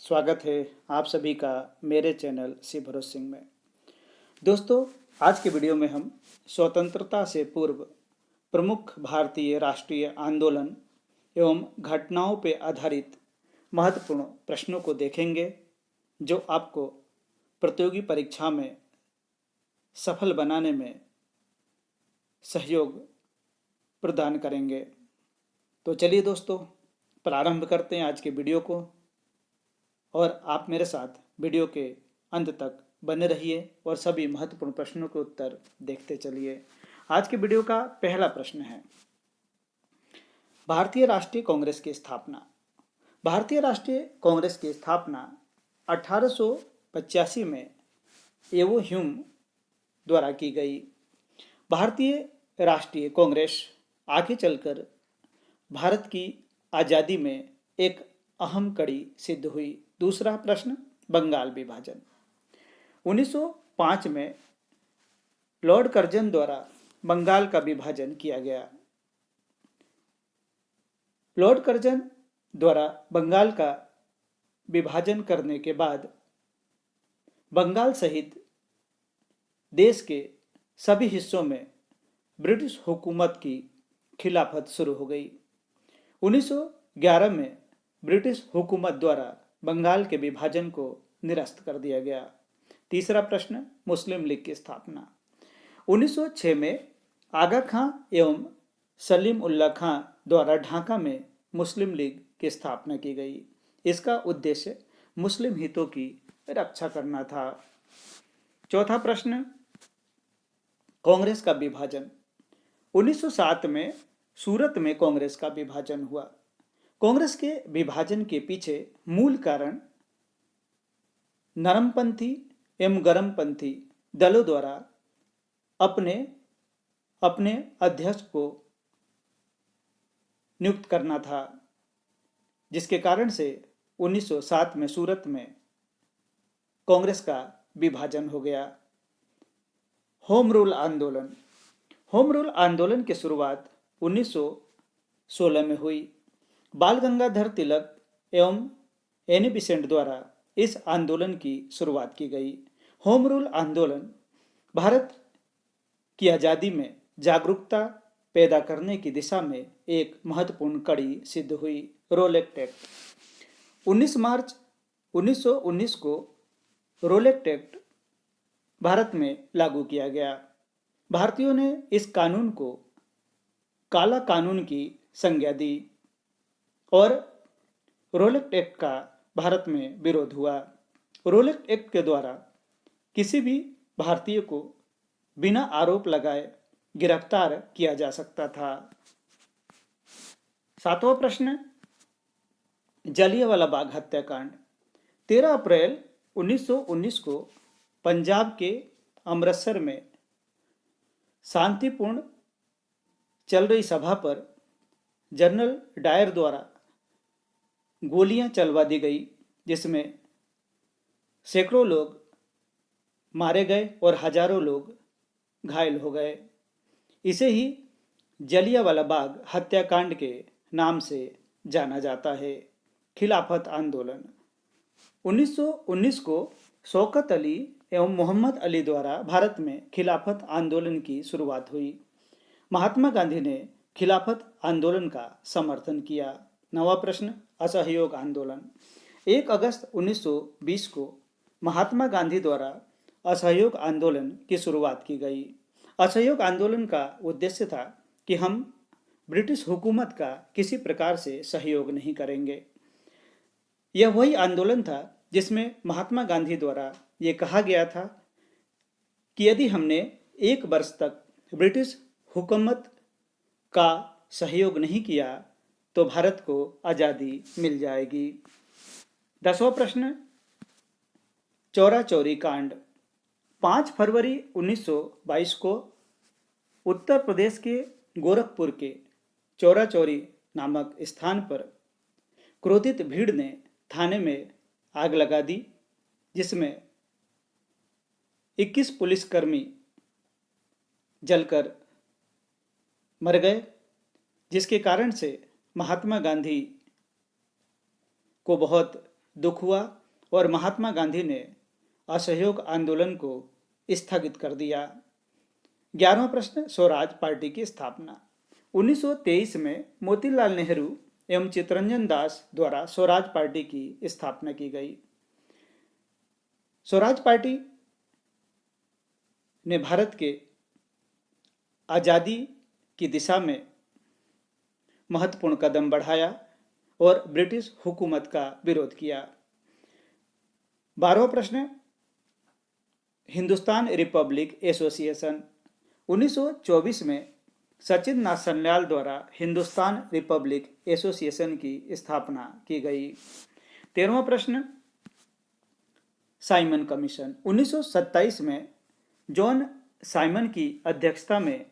स्वागत है आप सभी का मेरे चैनल श्री भरोस सिंह में। दोस्तों, आज के वीडियो में हम स्वतंत्रता से पूर्व प्रमुख भारतीय राष्ट्रीय आंदोलन एवं घटनाओं पर आधारित महत्वपूर्ण प्रश्नों को देखेंगे जो आपको प्रतियोगी परीक्षा में सफल बनाने में सहयोग प्रदान करेंगे। तो चलिए दोस्तों, प्रारंभ करते हैं आज के वीडियो को और आप मेरे साथ वीडियो के अंत तक बने रहिए और सभी महत्वपूर्ण प्रश्नों के उत्तर देखते चलिए। आज के वीडियो का पहला प्रश्न है, भारतीय राष्ट्रीय कांग्रेस की स्थापना। भारतीय राष्ट्रीय कांग्रेस की स्थापना 1885 में एवो ह्यूम द्वारा की गई। भारतीय राष्ट्रीय कांग्रेस आगे चलकर भारत की आज़ादी में एक अहम कड़ी सिद्ध हुई। दूसरा प्रश्न, बंगाल विभाजन। 1905 में लॉर्ड कर्जन द्वारा बंगाल का विभाजन किया गया। लॉर्ड कर्जन द्वारा बंगाल का विभाजन करने के बाद बंगाल सहित देश के सभी हिस्सों में ब्रिटिश हुकूमत की खिलाफत शुरू हो गई। 1911 में ब्रिटिश हुकूमत द्वारा बंगाल के विभाजन को निरस्त कर दिया गया। तीसरा प्रश्न, मुस्लिम लीग की स्थापना। 1906 में आगा खां एवं सलीम उल्लाह खां द्वारा ढाका में मुस्लिम लीग की स्थापना की गई। इसका उद्देश्य मुस्लिम हितों की रक्षा करना था। चौथा प्रश्न, कांग्रेस का विभाजन। 1907 में सूरत में कांग्रेस का विभाजन हुआ। कांग्रेस के विभाजन के पीछे मूल कारण नरमपंथी एवं गरमपंथी दलों द्वारा अपने अपने अध्यक्ष को नियुक्त करना था, जिसके कारण से 1907 में सूरत में कांग्रेस का विभाजन हो गया। होम रूल आंदोलन। होम रूल आंदोलन की शुरुआत 1916 में हुई। बाल गंगाधर तिलक एवं एनी बेसेंट द्वारा इस आंदोलन की शुरुआत की गई। होम रूल आंदोलन भारत की आज़ादी में जागरूकता पैदा करने की दिशा में एक महत्वपूर्ण कड़ी सिद्ध हुई। रोलेक्ट एक्ट। 19 मार्च 1919 को रोलेक्ट एक्ट भारत में लागू किया गया। भारतीयों ने इस कानून को काला कानून की संज्ञा दी और रोलेक्ट एक्ट का भारत में विरोध हुआ। रोलेक्ट एक्ट के द्वारा किसी भी भारतीय को बिना आरोप लगाए गिरफ्तार किया जा सकता था। सातवां प्रश्न, जलियांवाला बाग हत्याकांड। 13 अप्रैल 1919 को पंजाब के अमृतसर में शांतिपूर्ण चल रही सभा पर जनरल डायर द्वारा गोलियां चलवा दी गई, जिसमें सैकड़ों लोग मारे गए और हजारों लोग घायल हो गए। इसे ही जलियांवाला बाग हत्याकांड के नाम से जाना जाता है। खिलाफत आंदोलन। 1919 को शौकत अली एवं मोहम्मद अली द्वारा भारत में खिलाफत आंदोलन की शुरुआत हुई। महात्मा गांधी ने खिलाफत आंदोलन का समर्थन किया। नवा प्रश्न, असहयोग आंदोलन। 1 अगस्त 1920 को महात्मा गांधी द्वारा असहयोग आंदोलन की शुरुआत की गई। असहयोग आंदोलन का उद्देश्य था कि हम ब्रिटिश हुकूमत का किसी प्रकार से सहयोग नहीं करेंगे। यह वही आंदोलन था जिसमें महात्मा गांधी द्वारा ये कहा गया था कि यदि हमने 1 वर्ष तक ब्रिटिश हुकूमत का सहयोग नहीं किया तो भारत को आज़ादी मिल जाएगी। 10वां प्रश्न, चौरा चौरी कांड। 5 फरवरी 1922 को उत्तर प्रदेश के गोरखपुर के चौरा चौरी नामक स्थान पर क्रोधित भीड़ ने थाने में आग लगा दी, जिसमें 21 पुलिसकर्मी जलकर मर गए, जिसके कारण से महात्मा गांधी को बहुत दुख हुआ और महात्मा गांधी ने असहयोग आंदोलन को स्थगित कर दिया। 11वां प्रश्न, स्वराज पार्टी की स्थापना। 1923 में मोतीलाल नेहरू एवं चित्तरंजन दास द्वारा स्वराज पार्टी की स्थापना की गई। स्वराज पार्टी ने भारत के आज़ादी की दिशा में महत्वपूर्ण कदम बढ़ाया और ब्रिटिश हुकूमत का विरोध किया। 12वां प्रश्न, हिंदुस्तान रिपब्लिक एसोसिएशन। 1924 में सचिन नासनलाल द्वारा हिंदुस्तान रिपब्लिक एसोसिएशन की स्थापना की गई। 13वां प्रश्न, साइमन कमीशन। 1927 में जॉन साइमन की अध्यक्षता में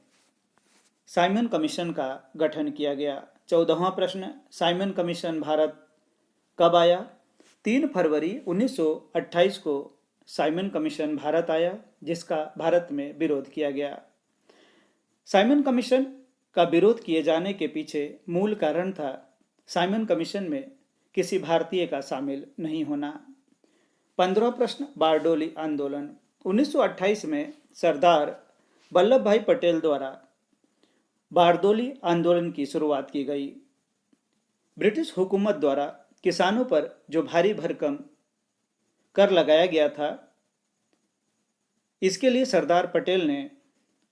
साइमन कमीशन का गठन किया गया। 14वां प्रश्न, साइमन कमीशन भारत कब आया? 3 फरवरी 1928 को साइमन कमीशन भारत आया, जिसका भारत में विरोध किया गया। साइमन कमीशन का विरोध किए जाने के पीछे मूल कारण था साइमन कमीशन में किसी भारतीय का शामिल नहीं होना। 15वां प्रश्न, बारडोली आंदोलन। 1928 में सरदार वल्लभ भाई पटेल द्वारा बारडोली आंदोलन की शुरुआत की गई। ब्रिटिश हुकूमत द्वारा किसानों पर जो भारी भरकम कर लगाया गया था, इसके लिए सरदार पटेल ने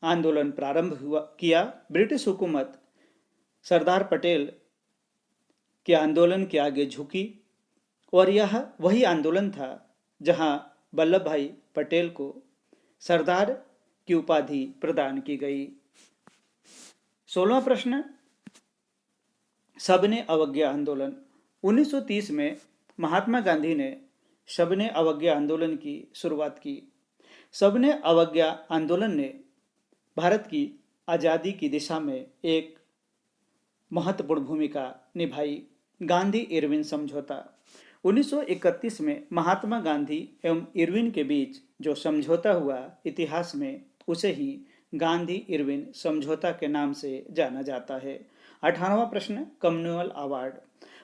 आंदोलन प्रारंभ किया। ब्रिटिश हुकूमत सरदार पटेल के आंदोलन के आगे झुकी और यह वही आंदोलन था जहां वल्लभ भाई पटेल को सरदार की उपाधि प्रदान की गई। 16वां प्रश्न, सबने अवज्ञा आंदोलन। 1930 में महात्मा गांधी ने सबने अवज्ञा आंदोलन की शुरुआत की। सबने अवज्ञा आंदोलन ने भारत की आज़ादी की दिशा में एक महत्वपूर्ण भूमिका निभाई। गांधी इरविन समझौता। 1931 में महात्मा गांधी एवं इरविन के बीच जो समझौता हुआ, इतिहास में उसे ही गांधी इरविन समझौता के नाम से जाना जाता है। 18वां प्रश्न, कम्युनल अवार्ड।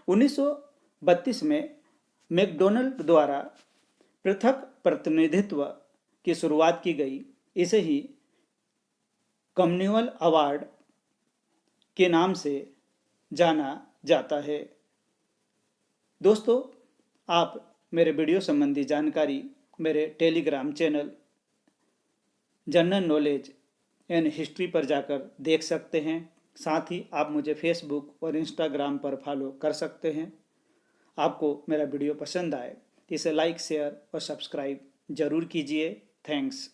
1932 में मैकडॉनल्ड द्वारा पृथक प्रतिनिधित्व की शुरुआत की गई। इसे ही कम्युनल अवार्ड के नाम से जाना जाता है। दोस्तों, आप मेरे वीडियो संबंधी जानकारी मेरे Telegram channel general knowledge and history पर जाकर देख सकते हैं। साथ ही आप मुझे फेसबुक और इंस्टाग्राम पर फॉलो कर सकते हैं। आपको मेरा वीडियो पसंद आए तो इसे लाइक, शेयर और सब्सक्राइब जरूर कीजिए। थैंक्स।